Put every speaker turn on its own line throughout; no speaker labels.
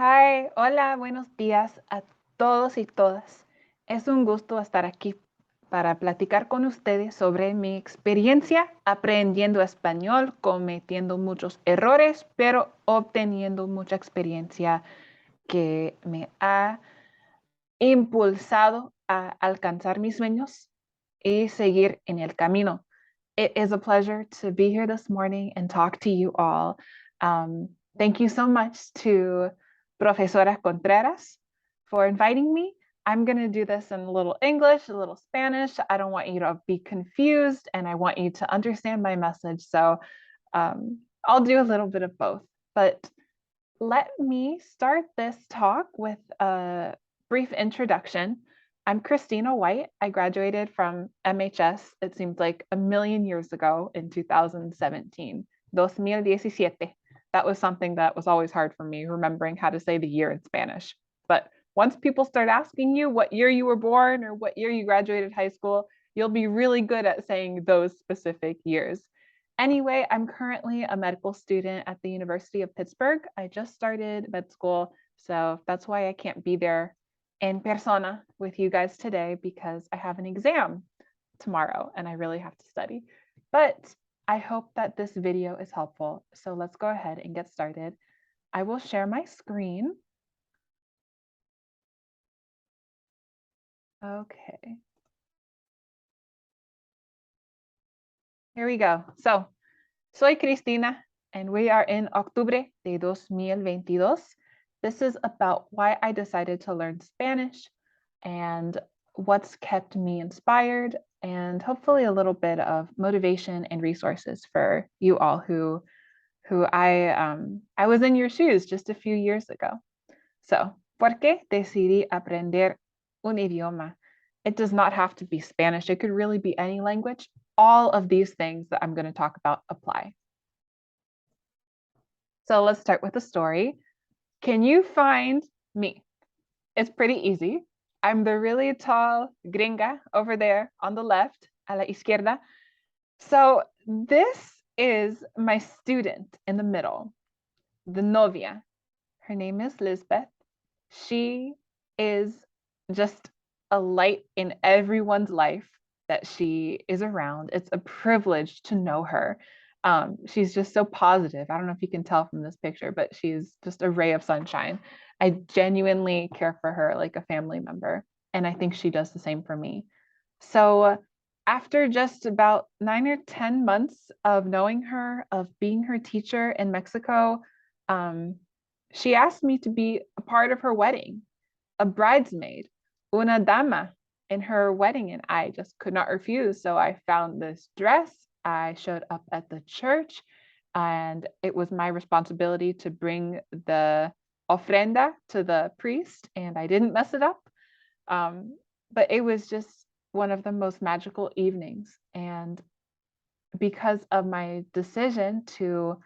Hi, hola, buenos días a todos y todas. Es un gusto estar aquí para platicar con ustedes sobre mi experiencia aprendiendo español, cometiendo muchos errores, pero obteniendo mucha experiencia que me ha impulsado a alcanzar mis sueños y seguir en el camino. It is a pleasure to be here this morning and talk to you all. Thank you so much to Profesora Contreras for inviting me. I'm going to do this in a little English, a little Spanish. I don't want you to be confused and I want you to understand my message. So I'll do a little bit of both. But let me start this talk with a brief introduction. I'm Christina White. I graduated from MHS, it seems like a million years ago in 2017, 2017. That was something that was always hard for me, remembering how to say the year in Spanish. But once people start asking you what year you were born or what year you graduated high school, you'll be really good at saying those specific years. Anyway, I'm currently a medical student at the University of Pittsburgh. I just started med school, so that's why I can't be there in persona with you guys today because I have an exam tomorrow and I really have to study. But I hope that this video is helpful. So let's go ahead and get started. I will share my screen. Okay. Here we go. So, soy Cristina, and we are in Octubre de 2022. This is about why I decided to learn Spanish and what's kept me inspired and hopefully a little bit of motivation and resources for you all who I was in your shoes just a few years ago. So, ¿por qué decidí aprender un idioma? It does not have to be Spanish. It could really be any language. All of these things that I'm going to talk about apply. So let's start with a story. Can you find me? It's pretty easy. I'm the really tall gringa over there on the left, a la izquierda. So this is my student in the middle, the novia. Her name is Lisbeth. She is just a light in everyone's life that she is around. It's a privilege to know her. She's just so positive. I don't know if you can tell from this picture, but she's just a ray of sunshine. I genuinely care for her like a family member, and I think she does the same for me. So after just about 9 or 10 months of knowing her, of being her teacher in Mexico, she asked me to be a part of her wedding, a bridesmaid, una dama in her wedding, and I just could not refuse. So I found this dress. I showed up at the church, and it was my responsibility to bring the ofrenda to the priest, and I didn't mess it up. But it was just one of the most magical evenings. And because of my decision to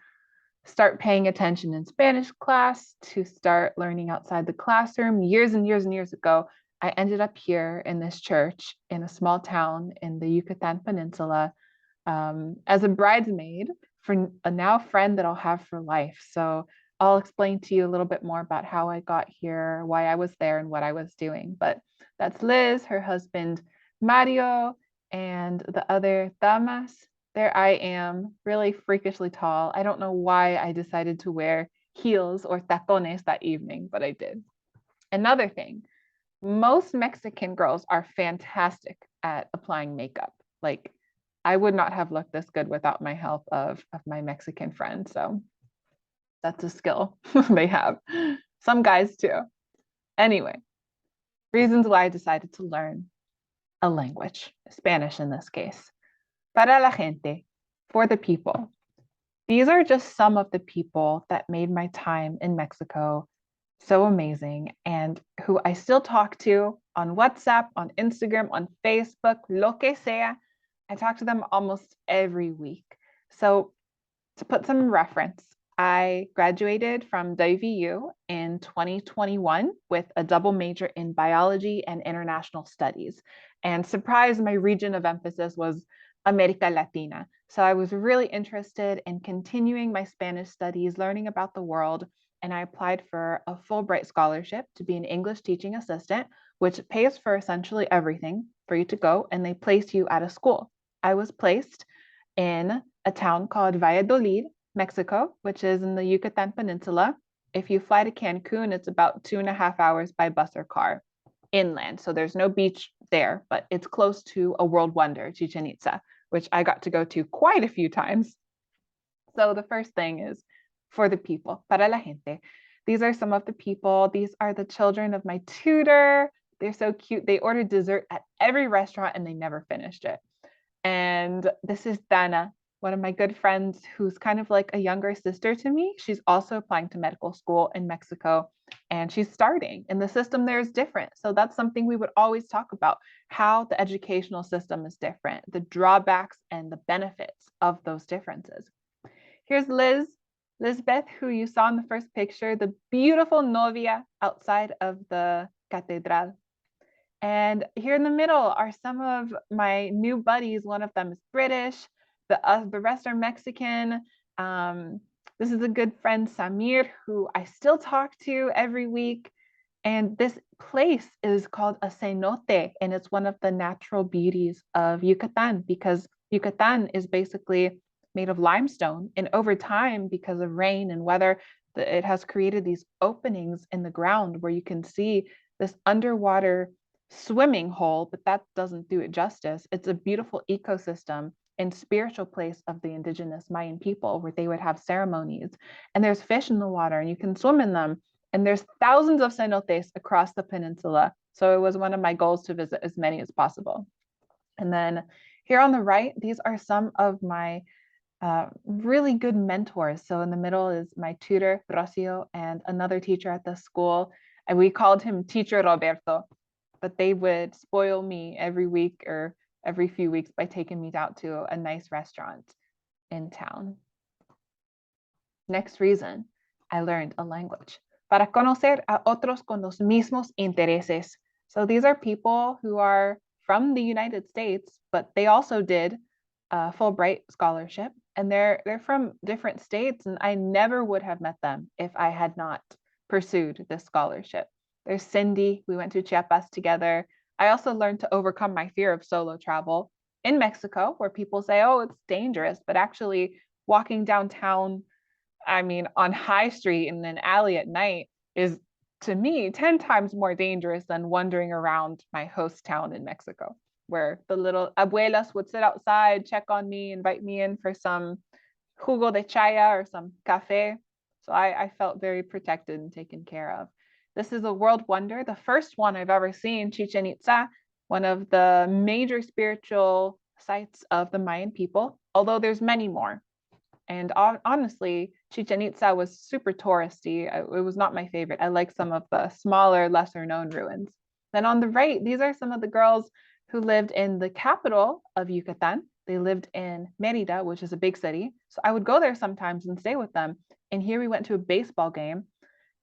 start paying attention in Spanish class, to start learning outside the classroom years and years and years ago, I ended up here in this church in a small town in the Yucatan Peninsula as a bridesmaid for a now friend that I'll have for life. So I'll explain to you a little bit more about how I got here, why I was there, and what I was doing. But that's Liz, her husband Mario, and the other damas. There I am, really freakishly tall. I don't know why I decided to wear heels or tacones that evening, but I did. Another thing, most Mexican girls are fantastic at applying makeup. Like, I would not have looked this good without my help of my Mexican friend. So that's a skill they have. Some guys too. Anyway, reasons why I decided to learn a language, Spanish in this case. Para la gente, for the people. These are just some of the people that made my time in Mexico so amazing and who I still talk to on WhatsApp, on Instagram, on Facebook, lo que sea. I talk to them almost every week. So to put some reference, I graduated from WVU in 2021 with a double major in biology and international studies. And surprise, my region of emphasis was America Latina. So I was really interested in continuing my Spanish studies, learning about the world, and I applied for a Fulbright scholarship to be an English teaching assistant, which pays for essentially everything for you to go, and they place you at a school. I was placed in a town called Valladolid, Mexico, which is in the Yucatan Peninsula. If you fly to Cancun, it's about 2.5 hours by bus or car inland. So there's no beach there, but it's close to a world wonder, Chichen Itza, which I got to go to quite a few times. So the first thing is for the people, para la gente. These are some of the people. These are the children of my tutor. They're so cute. They ordered dessert at every restaurant and they never finished it. And this is Dana, one of my good friends who's kind of like a younger sister to me. She's also applying to medical school in Mexico and she's starting, and the system there is different. So that's something we would always talk about, how the educational system is different, the drawbacks and the benefits of those differences. Here's Lisbeth, who you saw in the first picture, the beautiful novia outside of the catedral. And here in the middle are some of my new buddies. One of them is British, the rest are Mexican. This is a good friend, Samir, who I still talk to every week. And this place is called a cenote, and it's one of the natural beauties of Yucatan because Yucatan is basically made of limestone. And over time, because of rain and weather, it has created these openings in the ground where you can see this underwater swimming hole, but that doesn't do it justice. It's a beautiful ecosystem and spiritual place of the indigenous Mayan people where they would have ceremonies. And there's fish in the water and you can swim in them. And there's thousands of cenotes across the peninsula. So it was one of my goals to visit as many as possible. And then here on the right, these are some of my really good mentors. So in the middle is my tutor, Rocio, and another teacher at the school. And we called him Teacher Roberto, but they would spoil me every week or every few weeks by taking me out to a nice restaurant in town. Next reason, I learned a language. Para conocer a otros con los mismos intereses. So these are people who are from the United States, but they also did a Fulbright scholarship, and they're from different states, and I never would have met them if I had not pursued this scholarship. There's Cindy. We went to Chiapas together. I also learned to overcome my fear of solo travel in Mexico, where people say, oh, it's dangerous, but actually walking downtown, I mean, on High Street in an alley at night is, to me, 10 times more dangerous than wandering around my host town in Mexico, where the little abuelas would sit outside, check on me, invite me in for some jugo de chaya or some cafe. So I felt very protected and taken care of. This is a world wonder, the first one I've ever seen, Chichen Itza, one of the major spiritual sites of the Mayan people, although there's many more. And honestly, Chichen Itza was super touristy. It was not my favorite. I like some of the smaller, lesser known ruins. Then on the right, these are some of the girls who lived in the capital of Yucatan. They lived in Merida, which is a big city. So I would go there sometimes and stay with them. And here we went to a baseball game.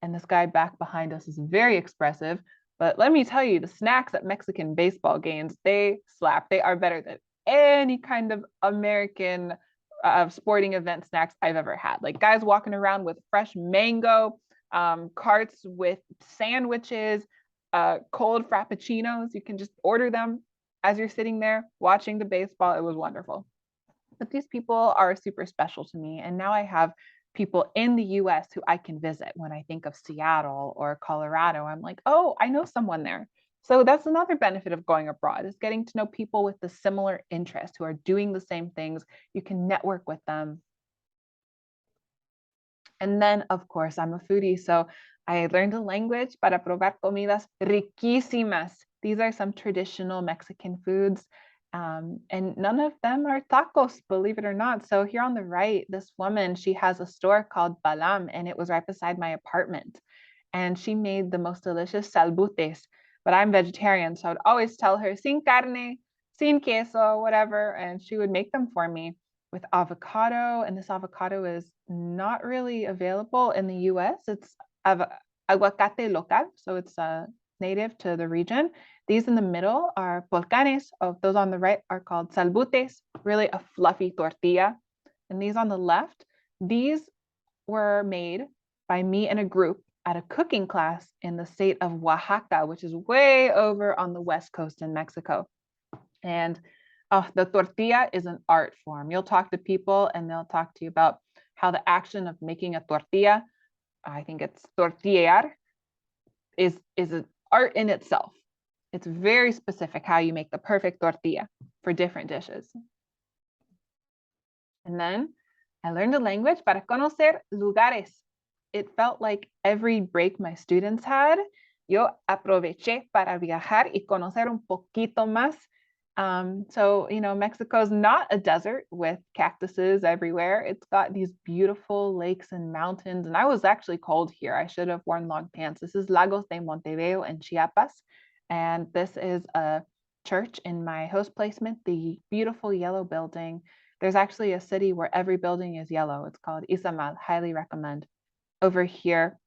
And this guy back behind us is very expressive. But let me tell you, the snacks at Mexican baseball games, they slap. They are better than any kind of American sporting event snacks I've ever had. Like guys walking around with fresh mango, carts with sandwiches, cold frappuccinos. You can just order them as you're sitting there watching the baseball. It was wonderful. But these people are super special to me. And now I have people in the US who I can visit. When I think of Seattle or Colorado, I'm like, oh, I know someone there. So that's another benefit of going abroad, is getting to know people with the similar interests who are doing the same things. You can network with them. And then, of course, I'm a foodie, so I learned a language para probar comidas riquísimas. These are some traditional Mexican foods, and none of them are tacos, believe it or not. So here on the right, this woman, she has a store called Balam, and it was right beside my apartment. And she made the most delicious salbutes, but I'm vegetarian, so I would always tell her, sin carne, sin queso, whatever, and she would make them for me with avocado. And this avocado is not really available in the US. It's aguacate local, so it's native to the region. These in the middle are volcanes. Oh, those on the right are called salbutes, really a fluffy tortilla. And these on the left, these were made by me and a group at a cooking class in the state of Oaxaca, which is way over on the west coast in Mexico. And the tortilla is an art form. You'll talk to people and they'll talk to you about how the action of making a tortilla, I think it's tortillear, is an art in itself. It's very specific how you make the perfect tortilla for different dishes. And then I learned a language para conocer lugares. It felt like every break my students had, yo aproveché para viajar y conocer un poquito más. So, Mexico's not a desert with cactuses everywhere. It's got these beautiful lakes and mountains. And I was actually cold here. I should have worn long pants. This is Lagos de Monteveo in Chiapas. And this is a church in my host placement, the beautiful yellow building. There's actually a city where every building is yellow. It's called Izamal. Highly recommend. Over here,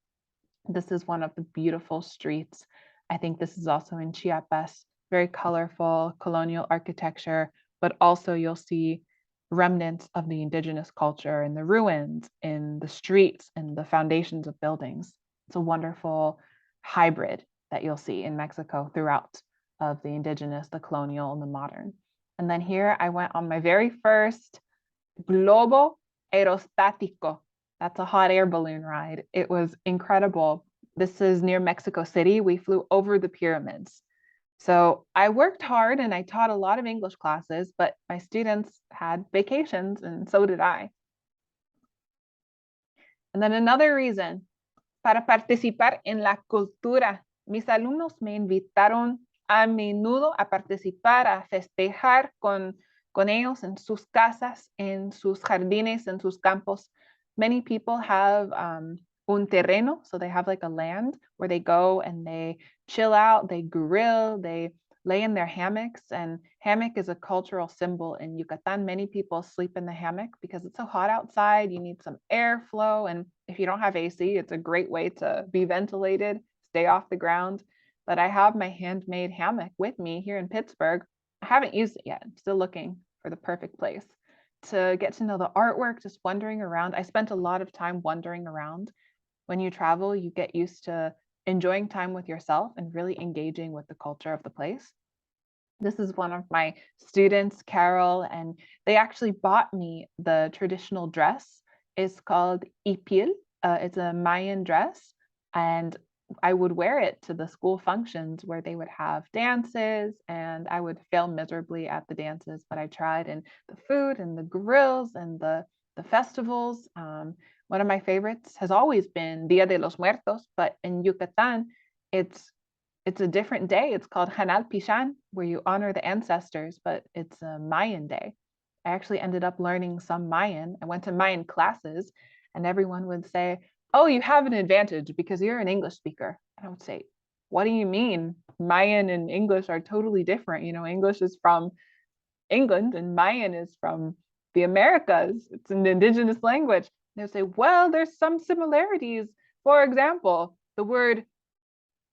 this is one of the beautiful streets. I think this is also in Chiapas. Very colorful colonial architecture, but also you'll see remnants of the indigenous culture in the ruins, in the streets, and the foundations of buildings. It's a wonderful hybrid that you'll see in Mexico throughout of the indigenous, the colonial, and the modern. And then here I went on my very first globo aerostático. That's a hot air balloon ride. It was incredible. This is near Mexico City. We flew over the pyramids. So I worked hard and I taught a lot of English classes, but my students had vacations and so did I. And then another reason, para participar en la cultura. Mis alumnos me invitaron a menudo a participar, a festejar con ellos en sus casas, en sus jardines, en sus campos. Many people have un terreno, so they have like a land where they go and they chill out, they grill, they lay in their hammocks. And hammock is a cultural symbol in Yucatan. Many people sleep in the hammock because it's so hot outside. You need some airflow. And if you don't have AC, it's a great way to be ventilated, stay off the ground. But I have my handmade hammock with me here in Pittsburgh. I haven't used it yet. I'm still looking for the perfect place to get to know the artwork, just wandering around. I spent a lot of time wandering around. When you travel, you get used to enjoying time with yourself and really engaging with the culture of the place. This is one of my students, Carol, and they actually bought me the traditional dress. It's called ipil. It's a Mayan dress, and I would wear it to the school functions where they would have dances, and I would fail miserably at the dances, but I tried. And the food and the grills and the festivals. One of my favorites has always been Dia de los Muertos, but in Yucatan, it's a different day. It's called Hanal Pishan, where you honor the ancestors, but it's a Mayan day. I actually ended up learning some Mayan. I went to Mayan classes, and everyone would say, "Oh, you have an advantage because you're an English speaker." And I would say, "What do you mean? Mayan and English are totally different. English is from England and Mayan is from the Americas. It's an indigenous language." They would say, "Well, there's some similarities. For example, the word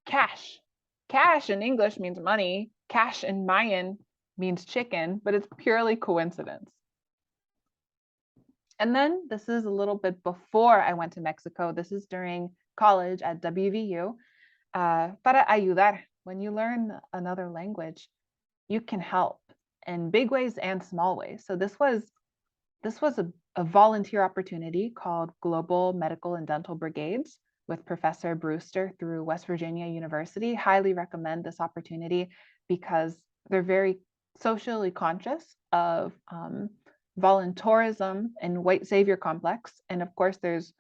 cash. Cash in English means money. Cash in Mayan means chicken, but it's purely coincidence." And then this is a little bit before I went to Mexico. This is during college at WVU. Para ayudar. When you learn another language, you can help in big ways and small ways. So this was a volunteer opportunity called Global Medical and Dental Brigades with Professor Brewster through West Virginia University. Highly recommend this opportunity because they're very socially conscious of volunteerism and white savior complex. And of course, there's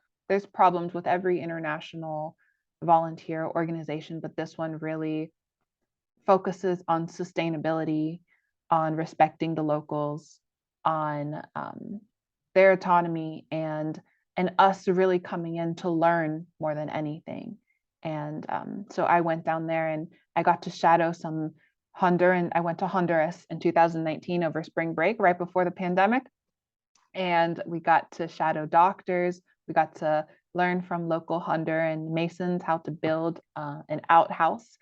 problems with every international volunteer organization, but this one really focuses on sustainability, on respecting the locals, on their autonomy, and us really coming in to learn more than anything. And so I went down there and I got to shadow some Honduran. I went to Honduras in 2019 over spring break, right before the pandemic. And we got to shadow doctors. We got to learn from local Honduran masons how to build an outhouse.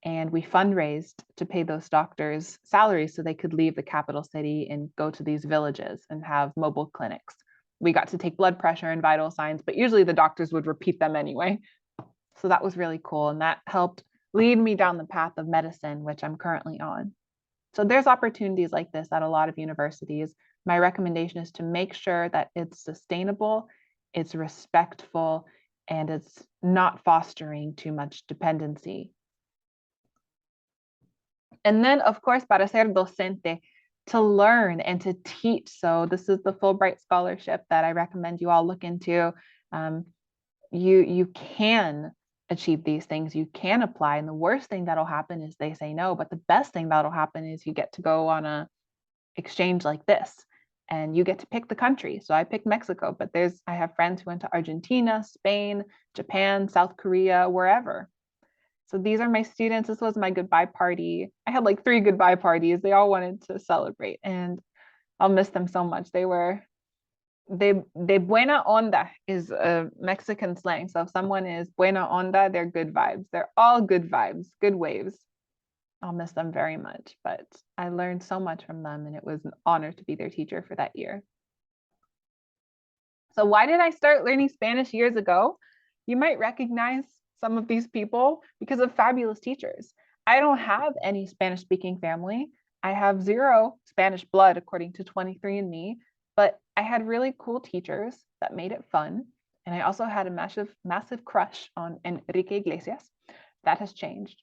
and we fundraised to pay those doctors salaries so they could leave the capital city and go to these villages and have mobile clinics. We got to take blood pressure and vital signs, but usually the doctors would repeat them anyway. So that was really cool, and that helped lead me down the path of medicine, which I'm currently on. So there's opportunities like this at a lot of universities. My recommendation is to make sure that it's sustainable, it's respectful, and it's not fostering too much dependency. And then, of course, para ser docente, to learn and to teach. So this is the Fulbright scholarship that I recommend you all look into. You can achieve these things, you can apply, and the worst thing that'll happen is they say no, but the best thing that'll happen is you get to go on a exchange like this and you get to pick the country. So I picked Mexico, but I have friends who went to Argentina, Spain, Japan, South Korea, wherever. So these are my students. This was my goodbye party. I had like 3 goodbye parties. They all wanted to celebrate, and I'll miss them so much. De buena onda is a Mexican slang. So if someone is buena onda, they're good vibes. They're all good vibes, good waves. I'll miss them very much, but I learned so much from them, and it was an honor to be their teacher for that year. So why did I start learning Spanish years ago? You might recognize some of these people because of fabulous teachers. I don't have any Spanish-speaking family. I have 0 Spanish blood, according to 23andMe, but I had really cool teachers that made it fun. And I also had a massive crush on Enrique Iglesias. That has changed,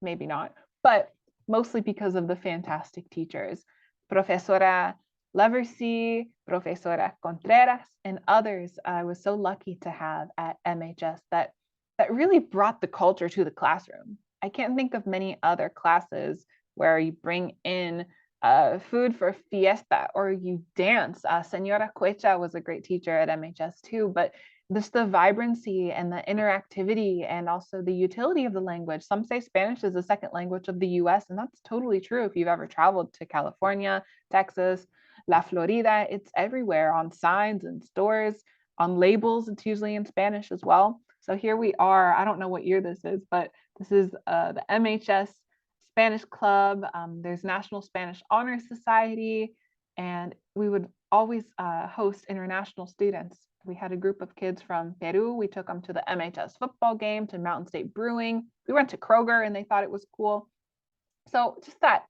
maybe not, but mostly because of the fantastic teachers. Profesora Leversey, Profesora Contreras, and others I was so lucky to have at MHS that really brought the culture to the classroom. I can't think of many other classes where you bring in food for fiesta or you dance. Senora Cuecha was a great teacher at MHS too, but just the vibrancy and the interactivity and also the utility of the language. Some say Spanish is the second language of the US, and that's totally true. If you've ever traveled to California, Texas, La Florida, it's everywhere on signs and stores, on labels, it's usually in Spanish as well. So here we are. I don't know what year this is, but this is the MHS Spanish Club. There's National Spanish Honor Society, and we would always host international students. We had a group of kids from Peru. We took them to the MHS football game, to Mountain State Brewing. We went to Kroger and they thought it was cool. So just that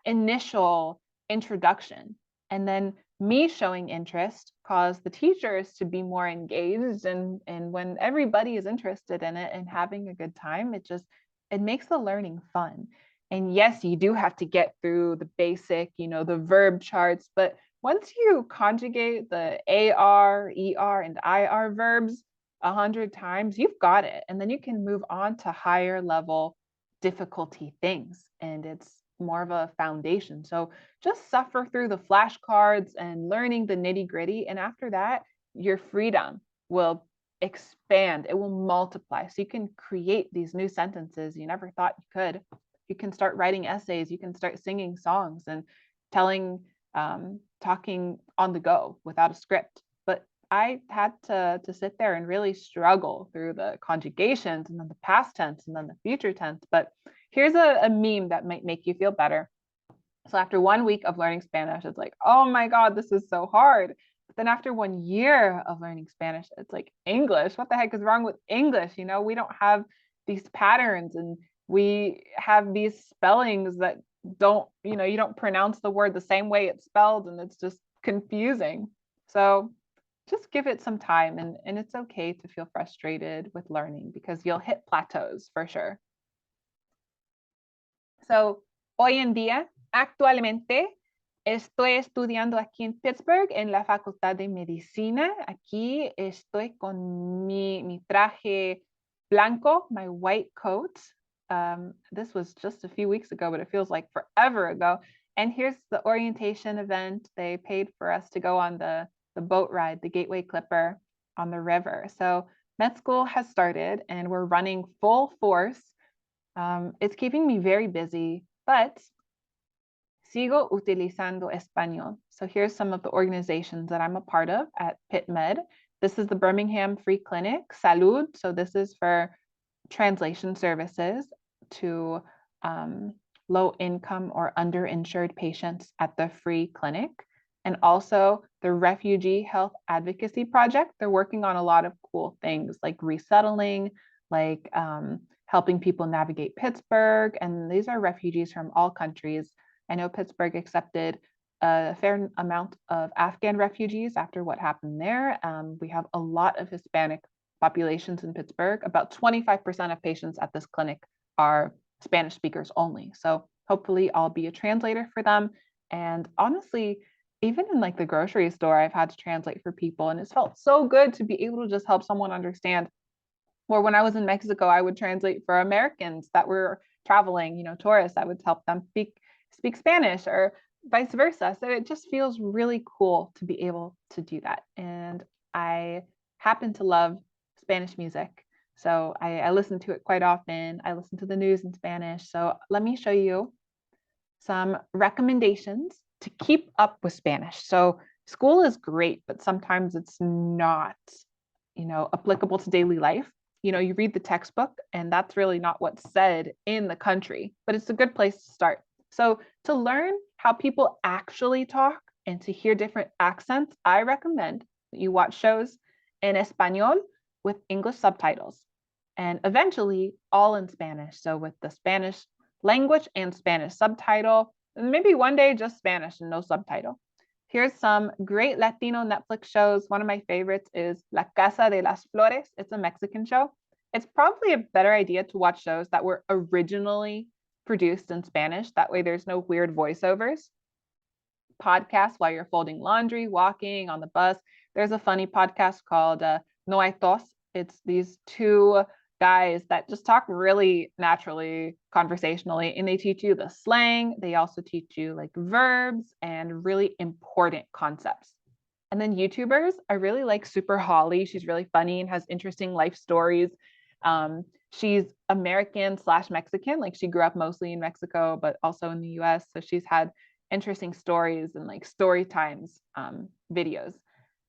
initial introduction, and then me showing interest caused the teachers to be more engaged. And when everybody is interested in it and having a good time, it makes the learning fun. And yes, you do have to get through the basic, the verb charts, but once you conjugate the AR, ER, and IR verbs 100 times, you've got it. And then you can move on to higher level difficulty things. And it's more of a foundation. So just suffer through the flashcards and learning the nitty gritty. And after that, your freedom will expand. It will multiply. So you can create these new sentences you never thought you could. You can start writing essays. You can start singing songs and talking on the go without a script. But I had to sit there and really struggle through the conjugations and then the past tense and then the future tense. But here's a meme that might make you feel better. So after 1 week of learning Spanish, it's like, oh my God, this is so hard. But then after 1 year of learning Spanish, it's like, English, what the heck is wrong with English? We don't have these patterns, and we have these spellings that you don't pronounce the word the same way it's spelled, and it's just confusing. So just give it some time, and it's okay to feel frustrated with learning, because you'll hit plateaus for sure. So hoy en día, actualmente, estoy estudiando aquí en Pittsburgh en la Facultad de Medicina. Aquí estoy con mi traje blanco, my white coat. This was just a few weeks ago, but it feels like forever ago. And here's the orientation event. They paid for us to go on the boat ride, the Gateway Clipper on the river. So med school has started and we're running full force. It's keeping me very busy, but sigo utilizando español. So here's some of the organizations that I'm a part of at PittMed. This is the Birmingham Free Clinic, Salud. So this is for translation services. to low income or underinsured patients at the free clinic. And also the Refugee Health Advocacy Project. They're working on a lot of cool things like resettling, like helping people navigate Pittsburgh. And these are refugees from all countries. I know Pittsburgh accepted a fair amount of Afghan refugees after what happened there. We have a lot of Hispanic populations in Pittsburgh. About 25% of patients at this clinic are Spanish speakers only. So hopefully I'll be a translator for them. And honestly, even in like the grocery store, I've had to translate for people, and it's felt so good to be able to just help someone understand. Or when I was in Mexico, I would translate for Americans that were traveling, tourists. I would help them speak Spanish or vice versa. So it just feels really cool to be able to do that. And I happen to love Spanish music. So I listen to it quite often. I listen to the news in Spanish. So let me show you some recommendations to keep up with Spanish. So school is great, but sometimes it's not, applicable to daily life. You read the textbook and that's really not what's said in the country, but it's a good place to start. So to learn how people actually talk and to hear different accents, I recommend that you watch shows in Espanol with English subtitles, and eventually all in Spanish. So with the Spanish language and Spanish subtitle, and maybe one day just Spanish and no subtitle. Here's some great Latino Netflix shows. One of my favorites is La Casa de las Flores. It's a Mexican show. It's probably a better idea to watch shows that were originally produced in Spanish. That way there's no weird voiceovers. Podcasts while you're folding laundry, walking, on the bus. There's a funny podcast called No Hay Tos. It's these two guys that just talk really naturally, conversationally, and they teach you the slang. They also teach you like verbs and really important concepts. And then YouTubers, I really like Super Holly. She's really funny and has interesting life stories. She's American/Mexican, like she grew up mostly in Mexico, but also in the US. So she's had interesting stories and like story times videos.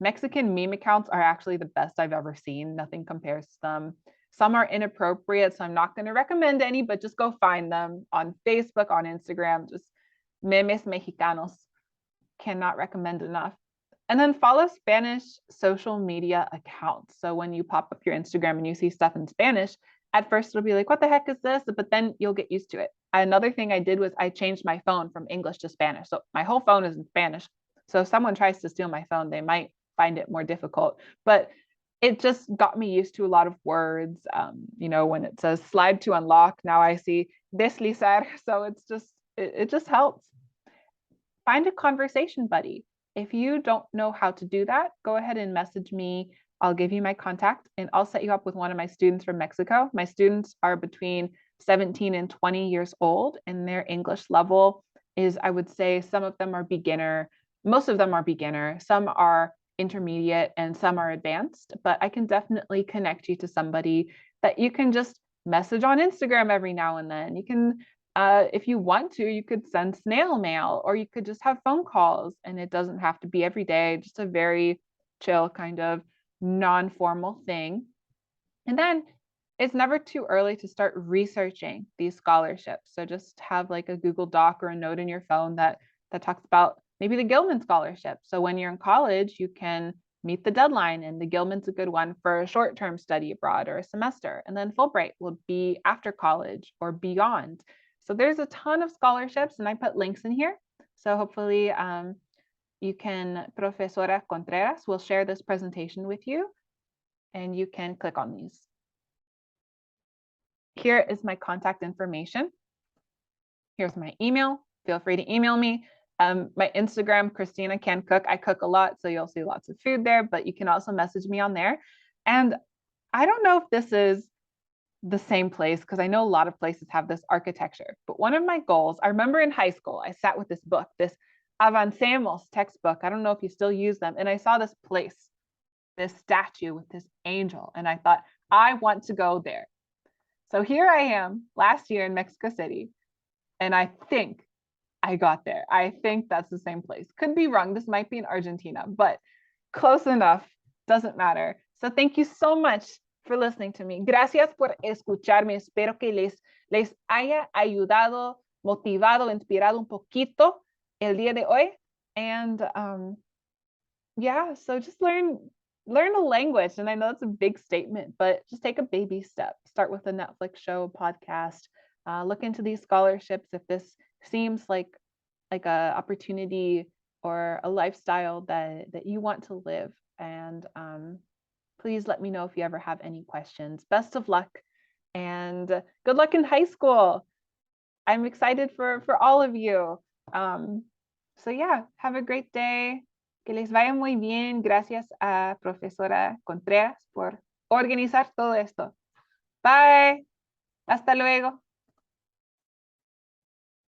Mexican meme accounts are actually the best I've ever seen. Nothing compares to them. Some are inappropriate, so I'm not going to recommend any, but just go find them on Facebook, on Instagram, just memes mexicanos. Cannot recommend enough. And then follow Spanish social media accounts. So when you pop up your Instagram and you see stuff in Spanish, at first it'll be like, what the heck is this? But then you'll get used to it. Another thing I did was I changed my phone from English to Spanish. So my whole phone is in Spanish. So if someone tries to steal my phone, they might find it more difficult. But it just got me used to a lot of words. When it says slide to unlock, now I see deslizar. So it just helps. Find a conversation buddy. If you don't know how to do that, go ahead and message me. I'll give you my contact and I'll set you up with one of my students from Mexico. My students are between 17 and 20 years old, and their English level is, I would say, some of them are beginner. Most of them are beginner. Some are intermediate and some are advanced, but I can definitely connect you to somebody that you can just message on Instagram every now and then. You can, if you want to, you could send snail mail, or you could just have phone calls, and it doesn't have to be every day, just a very chill kind of non-formal thing. And then it's never too early to start researching these scholarships. So just have like a Google Doc or a note in your phone that talks about maybe the Gilman Scholarship. So when you're in college, you can meet the deadline, and the Gilman's a good one for a short-term study abroad or a semester. And then Fulbright will be after college or beyond. So there's a ton of scholarships, and I put links in here. So hopefully you can, Profesora Contreras will share this presentation with you, and you can click on these. Here is my contact information. Here's my email. Feel free to email me. My Instagram, Christina Can Cook. I cook a lot, so you'll see lots of food there, but you can also message me on there. And I don't know if this is the same place, because I know a lot of places have this architecture, but one of my goals, I remember in high school, I sat with this book, this Avancemos textbook. I don't know if you still use them. And I saw this place, this statue with this angel, and I thought, I want to go there. So here I am last year in Mexico City, and I think I got there. I think that's the same place. Could be wrong. This might be in Argentina, but close enough. Doesn't matter. So thank you so much for listening to me. Gracias por escucharme. Espero que les haya ayudado, motivado, inspirado un poquito el día de hoy. And yeah, so just learn a language. And I know it's a big statement, but just take a baby step. Start with a Netflix show, podcast. Look into these scholarships if this seems like a opportunity or a lifestyle that you want to live. And please let me know if you ever have any questions. Best of luck and good luck in high school. I'm excited for all of you. So yeah, have a great day. Que les vaya muy bien. Gracias a profesora Contreras por organizar todo esto. Bye. Hasta luego.